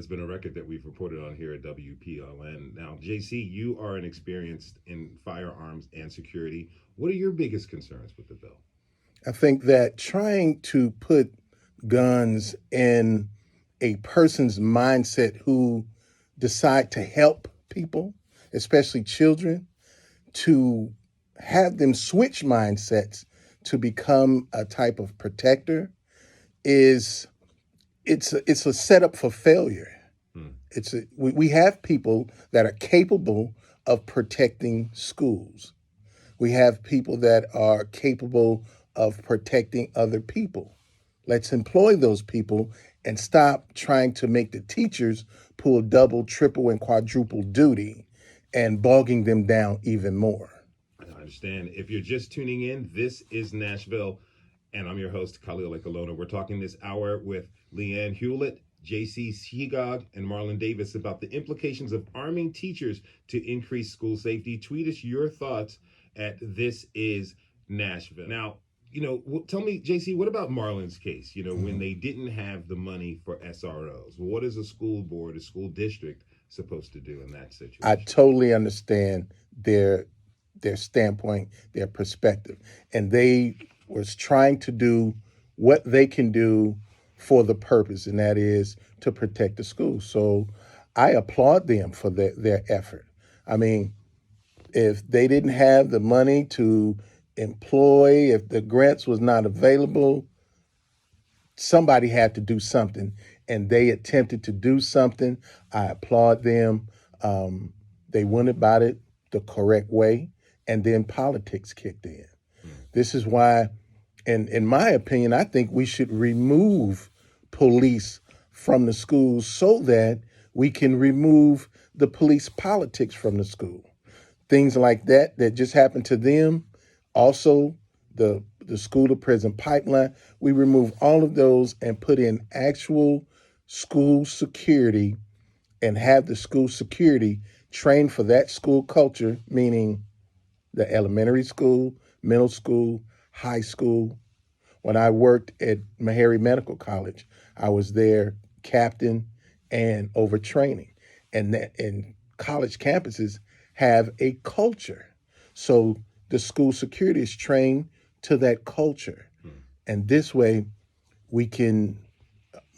has been a record that we've reported on here at WPLN. Now, JC, you are an experienced in firearms and security. What are your biggest concerns with the bill? I think that trying to put guns in a person's mindset who decide to help people, especially children, to have them switch mindsets to become a type of protector is it's a setup for failure. Hmm. We have people that are capable of protecting schools. We have people that are capable of protecting other people. Let's employ those people and stop trying to make the teachers pull double, triple, and quadruple duty and bogging them down even more. I understand. If you're just tuning in, this is Nashville, and I'm your host, Khalil Ekalona. We're talking this hour with Leanne Hewlett, JC Seagog, and Marlon Davis about the implications of arming teachers to increase school safety. Tweet us your thoughts at This Is Nashville. Now, tell me, JC, what about Marlon's case? When they didn't have the money for SROs, what is a school board, a school district supposed to do in that I situation? totally understand their standpoint, their perspective, and they was trying to do what they can do for the purpose, and that is to protect the schools. So I applaud them for their effort. I mean, if they didn't have the money to employ, if the grants was not available, somebody had to do something, and they attempted to do something. I applaud them. They went about it the correct way, and then politics kicked in. This is why, in my opinion, I think we should remove police from the schools so that we can remove the police politics from the school. Things like that just happened to them. Also, the school to prison pipeline. We remove all of those and put in actual school security and have the school security train for that school culture, meaning the elementary school, middle school, high school. When I worked at Meharry Medical College, I was there captain and overtraining. And college campuses have a culture. So the school security is trained to that culture. And this way we can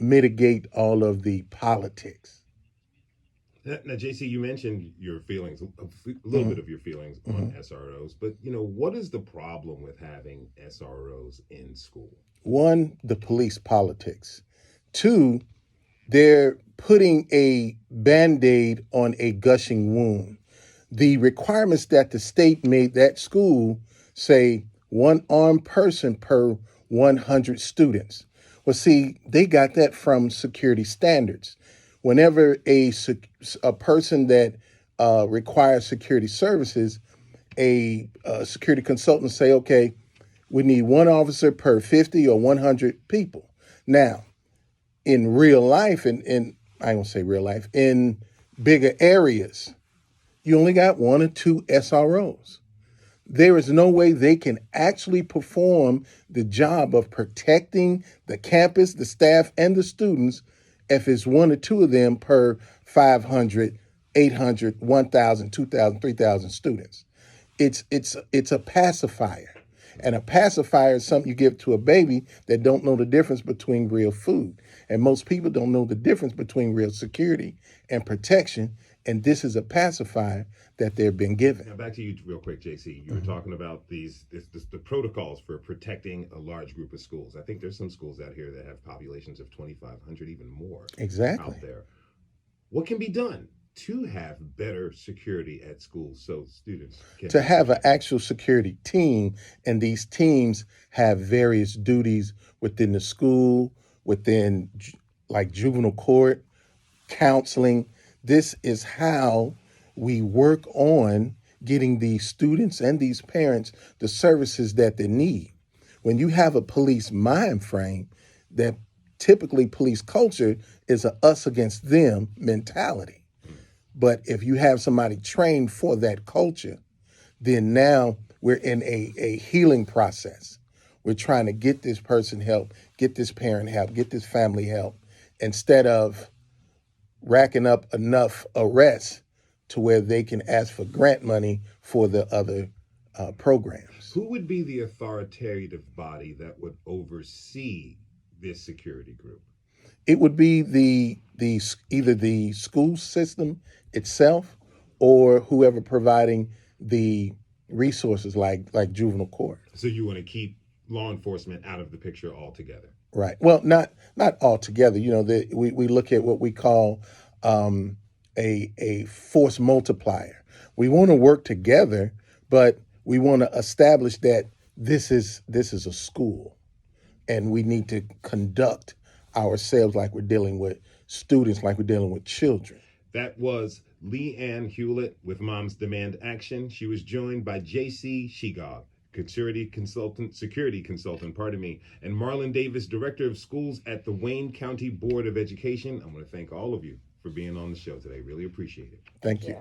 mitigate all of the politics. Now, JC, you mentioned your feelings, a little Mhm, bit of your feelings on mhm. SROs, but what is the problem with having SROs in school? One, the police politics. Two, they're putting a band-aid on a gushing wound. The requirements that the state made that school say one armed person per 100 students. Well, see, they got that from security standards. Whenever a person that requires security services, a security consultant say, okay, we need one officer per 50 or 100 people. Now, in real life, in I don't say real life, in bigger areas, you only got one or two SROs. There is no way they can actually perform the job of protecting the campus, the staff, and the students if it's one or two of them per 500, 800, 1,000, 2,000, 3,000 students. It's a pacifier. And a pacifier is something you give to a baby that don't know the difference between real food. And most people don't know the difference between real security and protection. And this is a pacifier that they've been given. Now, back to you real quick, JC. You were Mhm. talking about the protocols for protecting a large group of schools. I think there's some schools out here that have populations of 2,500, even more Exactly. out there. What can be done to have better security at schools so students can To be have an protected? actual security team, and these teams have various duties within the school, within like juvenile court, counseling. This is how we work on getting these students and these parents the services that they need. When you have a police mind frame, that typically police culture is a us against them mentality. But if you have somebody trained for that culture, then now we're in a healing process. We're trying to get this person help, get this parent help, get this family help, instead of racking up enough arrests to where they can ask for grant money for the other programs. Who would be the authoritative body that would oversee this security group? It would be the either the school system itself or whoever providing the resources like juvenile court. So you want to keep law enforcement out of the picture altogether? Right. Well, not altogether. You know, we look at what we call a force multiplier. We want to work together, but we want to establish that this is a school, and we need to conduct ourselves like we're dealing with students, like we're dealing with children. That was Leanne Hewlett with Moms Demand Action. She was joined by J.C. Shigog, security consultant, and Marlon Davis, Director of Schools at the Wayne County Board of Education. I want to thank all of you for being on the show today. Really appreciate it. Thank you.